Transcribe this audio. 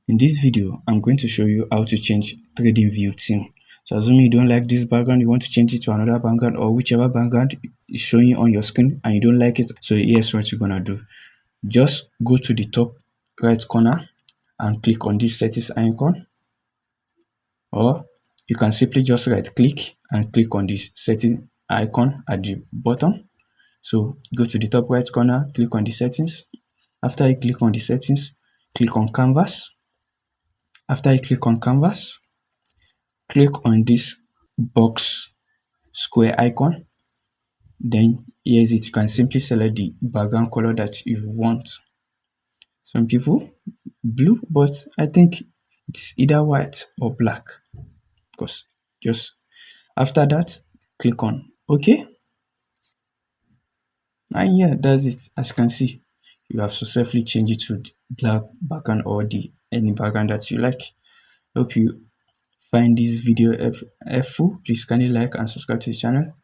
In this video, I'm going to show you how to change Tradingview theme. So assuming you don't like this background, you want to change it to another background or whichever background is showing on your screen and you don't like it. So here's what you're gonna do. Just go to the top right corner and click on this settings icon, or you can simply just right click and click on this setting icon at the bottom. So go to the top right corner, click on the settings. After you click on the settings, click on canvas. After you click on canvas, click on this box square icon. Then here's it. You can simply select the background color that you want. Some people blue, but I think it's either white or black. Because just after that, click on OK. And yeah, that's it. As you can see, you have successfully changed it to the black background or the any background that you like. Hope you find this video helpful. Please kindly like and subscribe to the channel.